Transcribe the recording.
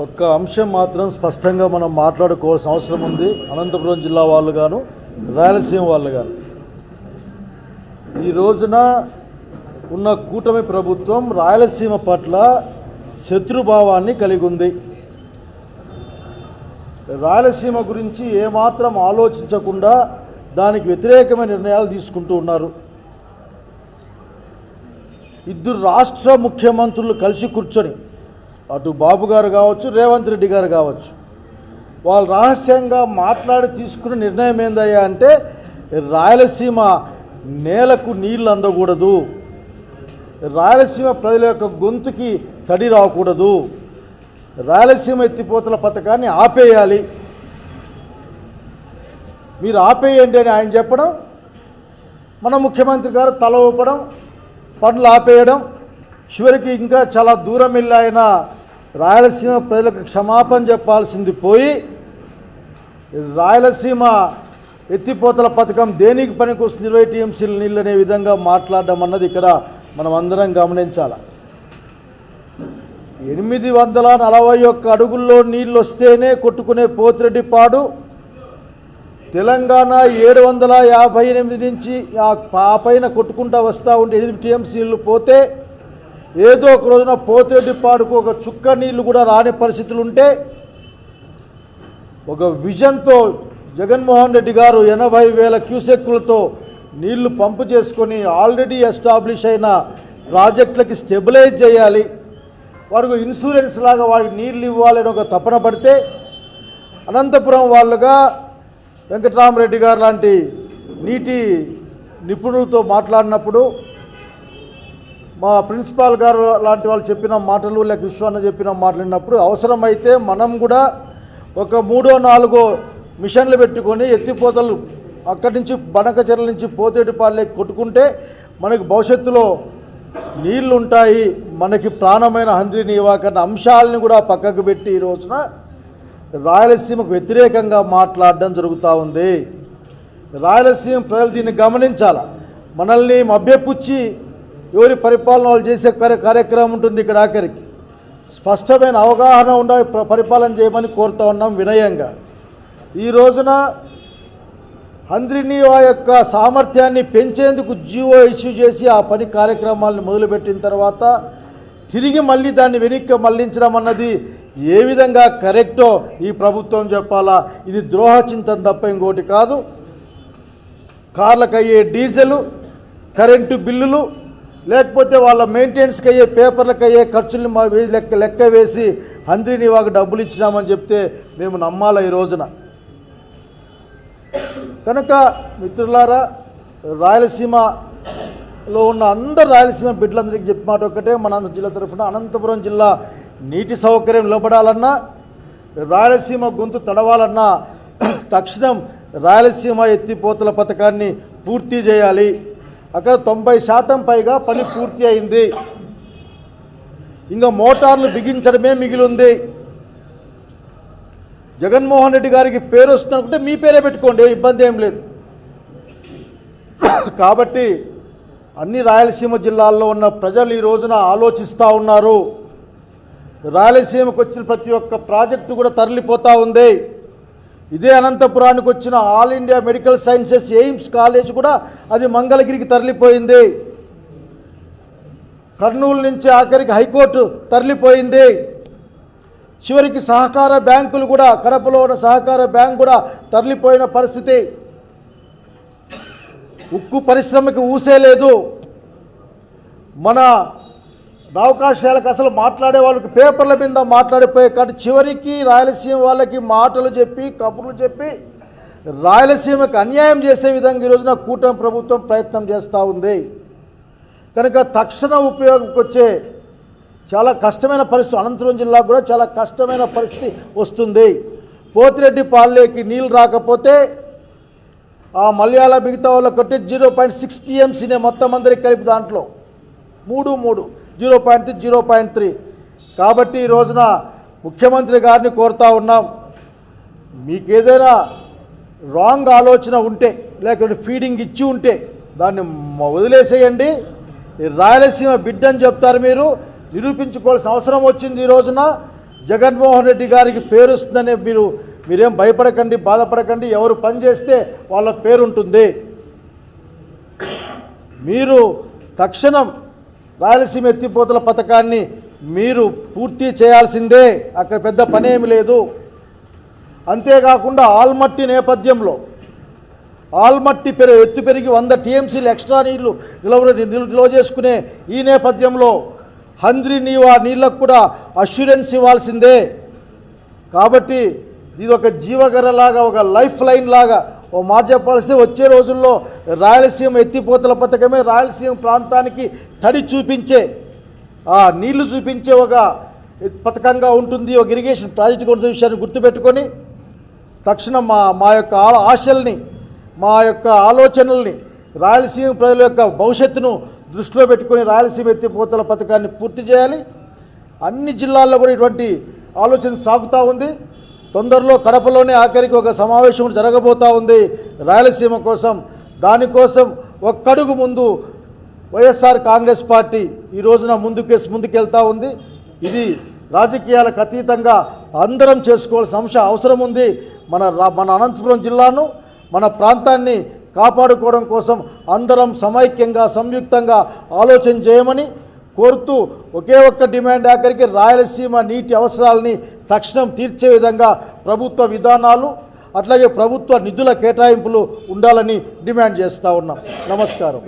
ఒక్క అంశం మాత్రం స్పష్టంగా మనం మాట్లాడుకోవాల్సిన అవసరం ఉంది. అనంతపురం జిల్లా వాళ్ళు గాను రాయలసీమ వాళ్ళు గాను ఈ రోజున ఉన్న కూటమి ప్రభుత్వం రాయలసీమ పట్ల శత్రుభావాన్ని కలిగి ఉంది. రాయలసీమ గురించి ఏమాత్రం ఆలోచించకుండా దానికి వ్యతిరేకమైన నిర్ణయాలు తీసుకుంటూ ఉన్నారు. ఇద్దరు రాష్ట్ర ముఖ్యమంత్రులు కలిసి కూర్చొని అటు బాబు గారు కావచ్చు, రేవంత్ రెడ్డి గారు కావచ్చు, వాళ్ళు రహస్యంగా మాట్లాడి తీసుకున్న నిర్ణయం ఏందయ్యా అంటే రాయలసీమ నేలకు నీళ్ళు అందకూడదు, రాయలసీమ ప్రజల యొక్క గొంతుకి తడి రాకూడదు, రాయలసీమ ఎత్తిపోతల పథకాన్ని ఆపేయాలి, మీరు ఆపేయండి అని ఆయన చెప్పడం, మన ముఖ్యమంత్రి గారు తల ఊపడం, పనులు ఆపేయడం, చివరికి ఇంకా చాలా దూరం వెళ్ళి ఆయన రాయలసీమ ప్రజలకు క్షమాపణ చెప్పాల్సింది పోయి రాయలసీమ ఎత్తిపోతల పథకం దేనికి పనికొస్తుంది 20 టీఎంసీల నీళ్ళు అనే విధంగా మాట్లాడడం అన్నది ఇక్కడ మనం అందరం గమనించాలి. 841 అడుగుల్లో నీళ్ళు వస్తేనే కొట్టుకునే పోతిరెడ్డిపాడు, తెలంగాణ 758 నుంచి ఆ పైన కొట్టుకుంటూ వస్తూ ఉంటే 8 టీఎంసీలు పోతే ఏదో ఒక రోజున పోతిరెడ్డిపాడుకు ఒక చుక్క నీళ్లు కూడా రాని పరిస్థితులు ఉంటే ఒక విజన్తో జగన్మోహన్ రెడ్డి గారు 80,000 క్యూసెక్కులతో నీళ్లు పంపు చేసుకొని ఆల్రెడీ ఎస్టాబ్లిష్ అయిన ప్రాజెక్టులకి స్టెబిలైజ్ చేయాలి, వాడికి ఇన్సూరెన్స్ లాగా వాడికి నీళ్ళు ఇవ్వాలని ఒక తపన పడితే అనంతపురం వాళ్ళుగా వెంకటరామరెడ్డి గారు లాంటి నీటి నిపుణులతో మాట్లాడినప్పుడు, మా ప్రిన్సిపాల్ గారు లాంటి వాళ్ళు చెప్పిన మాటలు లేక విశ్వాన్న చెప్పిన మాట్లాడినప్పుడు అవసరమైతే మనం కూడా ఒక 3-4 మిషన్లు పెట్టుకొని ఎత్తిపోతలు అక్కడి నుంచి బనకచెర్ల నుంచి పోతేటిపాళ్ళకి కొట్టుకుంటే మనకి భవిష్యత్తులో నీళ్లు ఉంటాయి, మనకి ప్రాణమైన హంద్రి నీవాకన్న అంశాలని కూడా పక్కకు పెట్టి ఈ రోజున రాయలసీమకు వ్యతిరేకంగా మాట్లాడడం జరుగుతూ ఉంది. రాయలసీమ ప్రజలు దీన్ని గమనించాలి. మనల్ని మభ్యపుచ్చి ఎవరి పరిపాలన వాళ్ళు చేసే కార్యక్రమం ఉంటుంది. ఇక్కడ ఆఖరికి స్పష్టమైన అవగాహన ఉండాలి, పరిపాలన చేయమని కోరుతూ ఉన్నాం వినయంగా. ఈ రోజున హంద్రినీవా యొక్క సామర్థ్యాన్ని పెంచేందుకు జీవో ఇష్యూ చేసి ఆ పని కార్యక్రమాలను మొదలుపెట్టిన తర్వాత తిరిగి మళ్ళీ దాన్ని వెనక్కి మళ్లించడం అన్నది ఏ విధంగా కరెక్టో ఈ ప్రభుత్వం చెప్పాలా. ఇది ద్రోహ చింతన తప్ప ఇంకోటి కాదు. కార్లకు అయ్యే డీజిలు, కరెంటు బిల్లులు, లేకపోతే వాళ్ళ మెయింటెనెన్స్కి అయ్యే పేపర్లకు అయ్యే ఖర్చులు లెక్క వేసి హంద్రినీవాకు డబ్బులు ఇచ్చినామని చెప్తే మేము నమ్మాలా ఈ రోజున. కనుక మిత్రులారా, రాయలసీమలో ఉన్న అందరు రాయలసీమ బిడ్డలందరికీ చెప్పి మాట ఒక్కటే, మన జిల్లా తరఫున అనంతపురం జిల్లా నీటి సౌకర్యం నిలబడాలన్నా, రాయలసీమ గొంతు తడవాలన్నా తక్షణం రాయలసీమ ఎత్తిపోతల పథకాన్ని పూర్తి చేయాలి. అక్కడ 90% పైగా పని పూర్తి అయింది. ఇంకా మోటార్లు బిగించడమే మిగిలింది. జగన్మోహన్ రెడ్డి గారికి పేరు వస్తుందనుకుంటే మీ పేరే పెట్టుకోండి, ఇబ్బంది ఏం లేదు. కాబట్టి అన్ని రాయలసీమ జిల్లాల్లో ఉన్న ప్రజలు ఈ రోజున ఆలోచిస్తూ ఉన్నారు. రాయలసీమకు వచ్చిన ప్రతి ఒక్క ప్రాజెక్టు కూడా తరలిపోతూ ఉంది. ఇదే అనంతపురానికి వచ్చిన all India medical sciences AIIMS college కూడా అది మంగళగిరికి తరలిపోయింది. కర్నూలు నుంచి ఆఖరికి హైకోర్టు తరలిపోయింది. చివరికి సహకార బ్యాంకులు కూడా, కడపలో ఉన్న సహకార బ్యాంక్ కూడా తరలిపోయిన పరిస్థితి. ఉక్కు పరిశ్రమకి ఊసే లేదు. మన అవకాశాలకు అసలు మాట్లాడే వాళ్ళకి పేపర్ల మీద మాట్లాడిపోయే కాదు. చివరికి రాయలసీమ వాళ్ళకి మాటలు చెప్పి, కబుర్లు చెప్పి రాయలసీమకు అన్యాయం చేసే విధంగా ఈరోజున కూటమి ప్రభుత్వం ప్రయత్నం చేస్తూ ఉంది. కనుక తక్షణ ఉపయోగంకి వచ్చే చాలా కష్టమైన పరిస్థితి, అనంతపురం జిల్లాకు కూడా చాలా కష్టమైన పరిస్థితి వస్తుంది. పోతిరెడ్డిపాళ్ళకి నీళ్ళు రాకపోతే ఆ మలయాళ మిగతా వాళ్ళకి కొట్టి 0.6 టీఎంసీనే మొత్తం అందరికి కలిపి దాంట్లో 0.3 0.3. కాబట్టి ఈ రోజున ముఖ్యమంత్రి గారిని కోరుతా ఉన్నాం, మీకు ఏదైనా రాంగ్ ఆలోచన ఉంటే లేకపోతే ఫీడింగ్ ఇచ్చి ఉంటే దాన్ని వదిలేసేయండి. రాయలసీమ బిడ్డని చెప్తారు, మీరు నిరూపించుకోవాల్సిన అవసరం వచ్చింది. ఈ రోజున జగన్మోహన్ రెడ్డి గారికి పేరు వస్తుందనే మీరేం భయపడకండి, బాధపడకండి. ఎవరు పని చేస్తే వాళ్ళ పేరు ఉంటుంది. మీరు తక్షణం రాయలసీమ ఎత్తిపోతల పథకాన్ని మీరు పూర్తి చేయాల్సిందే. అక్కడ పెద్ద పని ఏమి లేదు. అంతేకాకుండా ఆల్మట్టి నేపథ్యంలో ఆల్మట్టి ఎత్తు పెరిగి 100 టీఎంసీలు ఎక్స్ట్రా నీళ్లు నిల్వ చేసుకునే ఈ నేపథ్యంలో హంద్రి నీవా నీళ్ళకు కూడా అష్యూరెన్స్ ఇవ్వాల్సిందే. కాబట్టి ఇది ఒక జీవగరలాగా, ఒక లైఫ్ లైన్ లాగా ఓ మాట చెప్పాల్సిందే. వచ్చే రోజుల్లో రాయలసీమ ఎత్తిపోతల పథకమే రాయలసీమ ప్రాంతానికి తడి చూపించే, నీళ్లు చూపించే ఒక పథకంగా ఉంటుంది. ఒక ఇరిగేషన్ ప్రాజెక్టు ఉన్న విషయాన్ని గుర్తుపెట్టుకొని తక్షణం మా యొక్క ఆశల్ని, మా యొక్క ఆలోచనల్ని, రాయలసీమ ప్రజల యొక్క భవిష్యత్తును దృష్టిలో పెట్టుకొని రాయలసీమ ఎత్తిపోతల పథకాన్ని పూర్తి చేయాలి. అన్ని జిల్లాల్లో కూడా ఇటువంటి ఆలోచన సాగుతూ ఉంది. తొందరలో కడపలోనే ఆఖరికి ఒక సమావేశం జరగబోతూ ఉంది రాయలసీమ కోసం. దానికోసం ఒక్కడుగు ముందు వైఎస్ఆర్ కాంగ్రెస్ పార్టీ ఈ రోజున ముందుకెళ్తూ ఉంది. ఇది రాజకీయాలకు అతీతంగా అందరం చేసుకోవాల్సిన అవసరం ఉంది. మన అనంతపురం జిల్లాను, మన ప్రాంతాన్ని కాపాడుకోవడం కోసం అందరం సమైక్యంగా, సంయుక్తంగా ఆలోచన చేయమని కోరుతూ ఒకే ఒక్క డిమాండ్ ఆఖరికి రాయలసీమ నీటి అవసరాలని తక్షణం తీర్చే విధంగా ప్రభుత్వ విధానాలు, అట్లాగే ప్రభుత్వ నిధుల కేటాయింపులు ఉండాలని డిమాండ్ చేస్తూ ఉన్నాం. నమస్కారం.